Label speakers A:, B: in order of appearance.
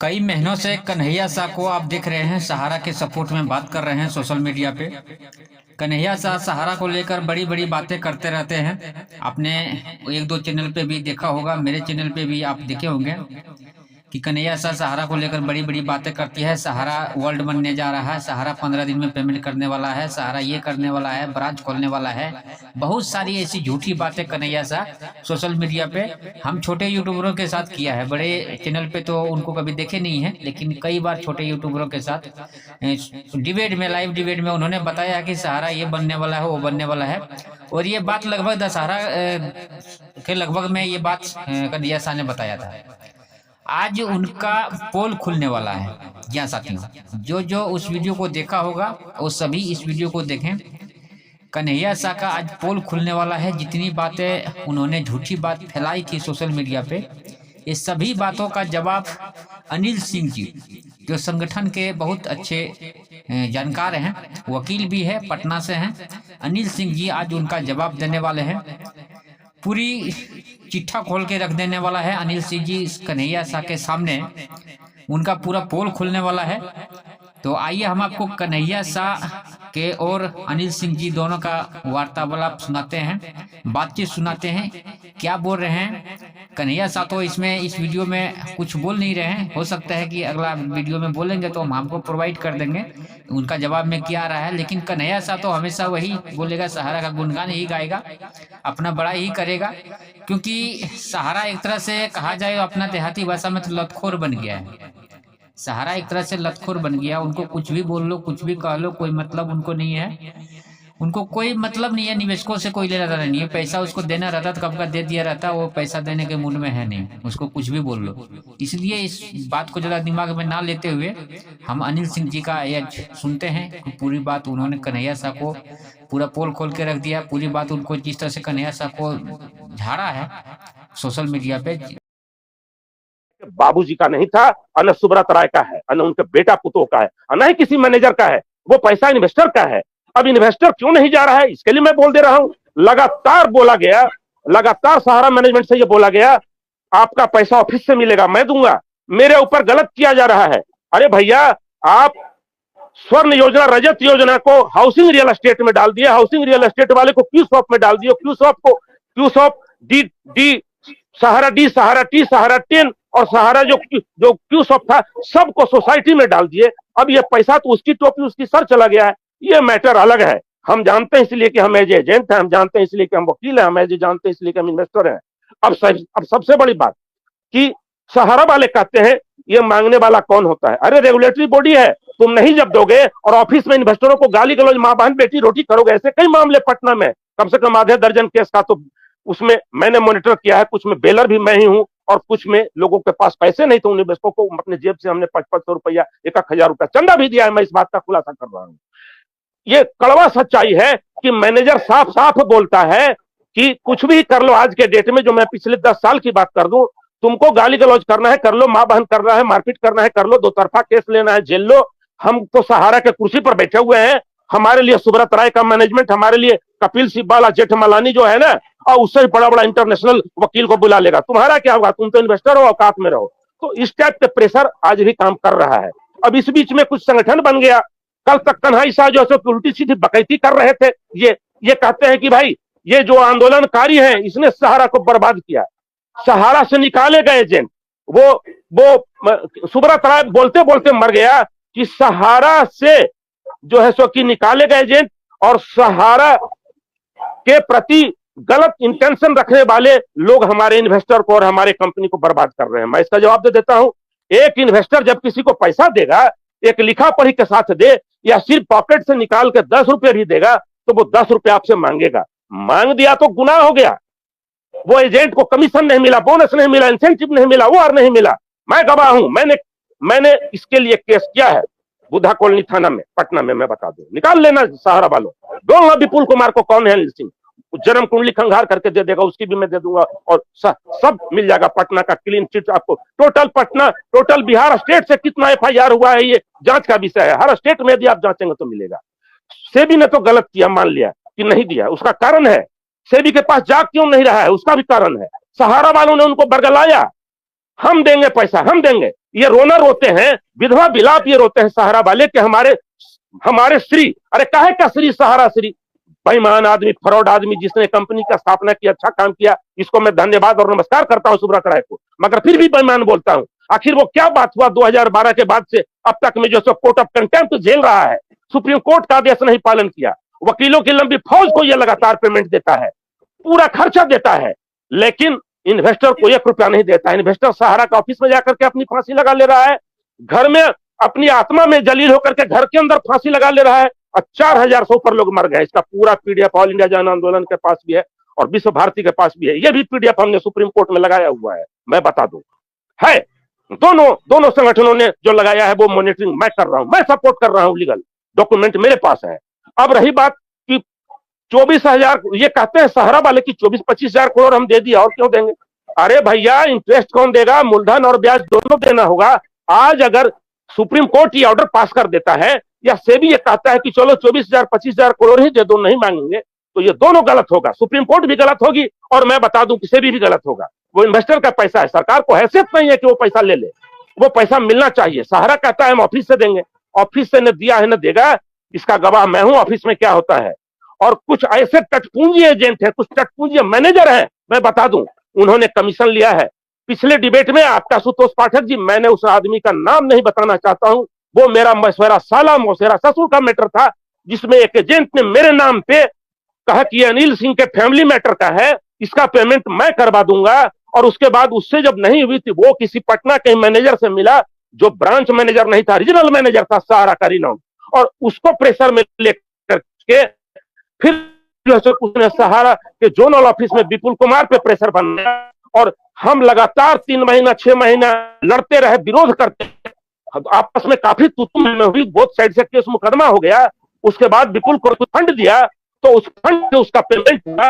A: कई महीनों से कन्हैया शाह को आप देख रहे हैं, सहारा के सपोर्ट में बात कर रहे हैं सोशल मीडिया पे। कन्हैया शाह सहारा को लेकर बड़ी बड़ी बातें करते रहते हैं। आपने एक दो चैनल पे भी देखा होगा, मेरे चैनल पे भी आप देखे होंगे कि कन्हैया शाह सहारा को लेकर बड़ी बड़ी बातें करती है। सहारा वर्ल्ड बनने जा रहा है, सहारा 15 दिन में पेमेंट करने वाला है, सहारा ये करने वाला है, ब्रांच खोलने वाला है। बहुत सारी ऐसी झूठी बातें कन्हैया शाह सोशल मीडिया पे हम छोटे यूट्यूबरों के साथ किया है। बड़े चैनल पे तो उनको कभी देखे नहीं है, लेकिन कई बार छोटे यूट्यूबरों के साथ डिबेट में, लाइव डिबेट में उन्होंने बताया कि सहारा ये बनने वाला है, वो बनने वाला है। और ये बात लगभग दशहरा के लगभग में ये बात कन्हैया शाह ने बताया था। आज उनका पोल खुलने वाला है। क्या साथियों, जो उस वीडियो को देखा होगा वो सभी इस वीडियो को देखें। कन्हैया शाह का आज पोल खुलने वाला है। जितनी बातें उन्होंने झूठी बात फैलाई थी सोशल मीडिया पे, ये सभी बातों का जवाब अनिल सिंह जी, जो संगठन के बहुत अच्छे जानकार हैं, वकील भी है, पटना से हैं, अनिल सिंह जी आज उनका जवाब देने वाले हैं। पूरी चिट्ठा खोल के रख देने वाला है अनिल सिंह जी कन्हैया शाह के सामने। उनका पूरा पोल खुलने वाला है। तो आइए हम आपको कन्हैया शाह के और अनिल सिंह जी दोनों का वार्तालाप सुनाते हैं, बातचीत सुनाते हैं, क्या बोल रहे हैं। कन्हैया शाह तो इस वीडियो में कुछ बोल नहीं रहे हैं। हो सकता है कि अगला वीडियो में बोलेंगे तो हम आपको प्रोवाइड कर देंगे उनका जवाब में क्या आ रहा है। लेकिन कन्हैया शाह तो हमेशा वही बोलेगा, सहारा का गुणगान ही गाएगा, अपना बड़ा ही करेगा। क्योंकि सहारा एक तरह से कहा जाए अपना देहाती भाषा में तो लतखोर बन गया है। सहारा एक तरह से लतखोर बन गया। उनको कुछ भी बोल लो, कुछ भी कह लो, कोई मतलब उनको नहीं है। उनको कोई मतलब नहीं है, निवेशकों से कोई लेना देना नहीं है। पैसा उसको देना रहता तो कब का दे दिया रहता, वो पैसा देने के मूड में है नहीं, उसको कुछ भी बोल लो। इसलिए इस बात को ज़्यादा दिमाग में ना लेते हुए हम अनिल सिंह जी का यह सुनते हैं। पूरी बात उन्होंने कन्हैया शाह को पूरा पोल खोल के रख दिया। पूरी बात उनको जिस तरह से कन्हैया शाह को झाड़ा है सोशल मीडिया पे।
B: बाबूजी का नहीं था, और न सुब्रत राय का है, न उनके बेटा पुतों का है, और न ही किसी मैनेजर का है। वो पैसा इन्वेस्टर का है। अब इन्वेस्टर क्यों नहीं जा रहा है, इसके लिए मैं बोल दे रहा हूं। लगातार बोला गया, लगातार सहारा मैनेजमेंट से ये बोला गया, आपका पैसा ऑफिस से मिलेगा, मैं दूंगा, मेरे ऊपर गलत किया जा रहा है। अरे भैया, आप स्वर्ण योजना, रजत योजना को हाउसिंग रियल एस्टेट में डाल दिया, हाउसिंग रियल एस्टेट वाले को क्यू शॉप में डाल दिया, क्यू शॉप डी डी सहारा डी, सहारा टी, सहारा 10 और सहारा जो क्यू शॉप था, सबको सोसाइटी में डाल दिए। अब ये पैसा तो उसकी टोपी उसकी सर चला गया है। ये मैटर अलग है। हम जानते हैं इसलिए कि हम एज एजेंट हैं, हम जानते हैं इसलिए कि हम वकील हैं, हम एज जानते हैं इसलिए कि हम इन्वेस्टर हैं। अब सबसे बड़ी बात कि सहारा वाले कहते हैं ये मांगने वाला कौन होता है। अरे रेगुलेटरी बॉडी है, तुम नहीं जब दोगे और ऑफिस में इन्वेस्टरों को गाली गलौज, मां बहन बेटी रोटी करोगे। ऐसे कई मामले पटना में, कम से कम आधे दर्जन केस का तो उसमें मैंने मॉनिटर किया है। कुछ में बेलर भी मैं ही हूं, और कुछ में लोगों के पास पैसे नहीं थे, उन निवेशकों को अपने जेब से हमने 500 रुपया, 1,000 रुपया चंदा भी दिया है। मैं इस बात का खुलासा कर रहा हूं। ये कड़वा सच्चाई है कि मैनेजर साफ साफ बोलता है कि कुछ भी कर लो आज के डेट में, जो मैं पिछले 10 साल की बात कर दूं, तुमको गाली गलौज करना है कर लो, मां बहन करना है, मारपीट करना है कर लो, दो तरफा केस लेना है जेल लो। हम तो सहारा के कुर्सी पर बैठे हुए हैं। हमारे लिए सुब्रत राय का मैनेजमेंट, हमारे लिए कपिल सिब्बल, जेठमलानी जो है ना, और उससे बड़ा बड़ा इंटरनेशनल वकील को बुला लेगा। तुम्हारा क्या होगा, तुम तो इन्वेस्टर हो, औकात में रहो। तो इस टाइप के प्रेशर आज भी काम कर रहा है। अब इस बीच में कुछ संगठन बन गया। कल तक कन्हैया शाह जो है उल्टी सीधी बकैती कर रहे थे। ये कहते हैं कि भाई ये जो आंदोलनकारी है इसने सहारा को बर्बाद किया, सहारा से निकाले गए एजेंट। वो सुब्रत राय बोलते बोलते मर गया कि सहारा से जो है सो कि निकाले गए एजेंट और सहारा के प्रति गलत इंटेंशन रखने वाले लोग हमारे इन्वेस्टर को और हमारे कंपनी को बर्बाद कर रहे हैं। मैं इसका जवाब दे देता हूं। एक इन्वेस्टर जब किसी को पैसा देगा, एक लिखा पढ़ी के साथ दे, या सिर्फ पॉकेट से निकाल के 10 रुपये भी देगा, तो वो 10 रुपये आपसे मांगेगा। मांग दिया तो गुनाह हो गया। वो एजेंट को कमीशन नहीं मिला, बोनस नहीं मिला, इंसेंटिव नहीं मिला, वो और नहीं मिला। मैं गवाह हूं। मैंने इसके लिए केस किया है बुद्धा कॉलोनी थाना में, पटना में। मैं बता दूं, निकाल लेना सहारा वालों, बोलना विपुल कुमार को कौन है अनिल सिंह, जन्म कुंडली खंगार करके दे देगा, उसकी भी मैं दे दूंगा, और सब मिल जाएगा। पटना का क्लीन चिट आपको, total Patna, total Bihar state से कितना FIR हुआ है, ये जांच का विषय है। हर स्टेट में यदि आप जांचेंगे तो मिलेगा। सेबी ने तो गलत किया, मान लिया कि नहीं दिया, उसका कारण है। सेबी के पास जा क्यों नहीं रहा है, उसका भी कारण है। सहारा वालों ने उनको बरगलाया, हम देंगे पैसा, हम देंगे। ये रोना रोते हैं, विधवा विलाप ये रोते हैं सहारा वाले कि हमारे श्री, अरे काहे का श्री सहारा श्री? बेईमान आदमी, फ्रॉड आदमी, जिसने कंपनी का स्थापना किया, अच्छा काम किया, इसको मैं धन्यवाद और नमस्कार करता हूं सुब्रत राय को, मगर फिर भी बेईमान बोलता हूं। आखिर वो क्या बात हुआ 2012 के बाद से अब तक में जो सब कोर्ट ऑफ कंटेम्प्ट झेल रहा है, सुप्रीम कोर्ट का आदेश नहीं पालन किया, वकीलों की लंबी फौज को यह लगातार पेमेंट देता है, पूरा खर्चा देता है, लेकिन इन्वेस्टर को 1 रुपया नहीं देता है। इन्वेस्टर सहारा का ऑफिस में जाकर के अपनी फांसी लगा ले रहा है, घर में अपनी आत्मा में जलील होकर के घर के अंदर फांसी लगा ले रहा है, और 4000 से ऊपर लोग मर गए। इसका पूरा पीडीएफ ऑल इंडिया जन आंदोलन के पास भी है और विश्व भारती के पास भी है। यह भी पीडीएफ हमने सुप्रीम कोर्ट में लगाया हुआ है, मैं बता दूं, है दोनों संगठनों ने जो लगाया है वो मॉनिटरिंग मैं कर रहा हूं, मैं सपोर्ट कर रहा हूं, लीगल डॉक्यूमेंट मेरे पास है। अब रही बात कि 24,000, ये कहते हैं सहारा वाले की 24-25 हजार करोड़ हम दे दिया और क्यों देंगे? अरे भैया, इंटरेस्ट कौन देगा? मूलधन और ब्याज दोनों देना होगा। आज अगर सुप्रीम कोर्ट ये ऑर्डर पास कर देता है या सेबी ये कहता है कि चलो 24,000-25,000 करोड़ ही दे दो, नहीं मांगेंगे, तो ये दोनों गलत होगा। सुप्रीम कोर्ट भी गलत होगी और मैं बता दूं कि सेबी भी गलत होगा। वो इन्वेस्टर का पैसा है, सरकार को हैसियत नहीं है कि वो पैसा ले ले, वो पैसा मिलना चाहिए। सहारा कहता है हम ऑफिस से देंगे, ऑफिस से न दिया है न देगा, इसका गवाह मैं हूं ऑफिस में क्या होता है। और कुछ ऐसे टटपूंजी एजेंट है, कुछ टटपूंजी मैनेजर है, मैं बता दूं, उन्होंने कमीशन लिया है। पिछले डिबेट में आपका सुतोष पाठक जी, मैंने उस आदमी का नाम नहीं बताना चाहता हूं, वो मेरा मशवरा साला मौसेरा ससुर का मैटर था, जिसमें एक एजेंट ने मेरे नाम पे कहा कि अनिल सिंह के फैमिली मैटर का है, इसका पेमेंट मैं करवा दूंगा। और उसके बाद उससे जब नहीं हुई थी, वो किसी पटना के मैनेजर से मिला जो ब्रांच मैनेजर नहीं था, रीजनल मैनेजर था सहारा का रिनाउंड, और उसको प्रेशर में लेकर के फिर जो है उसने सहारा के जोनल ऑफिस में विपुल कुमार पे प्रेशर बनाया और हम लगातार 3 महीना 6 महीना लड़ते रहे, विरोध करते, आपस में काफी तुतुम में हुई, बोथ साइड से केस मुकदमा हो गया। उसके बाद विपुल को फंड दिया तो उस फंड से उसका पेमेंट हुआ।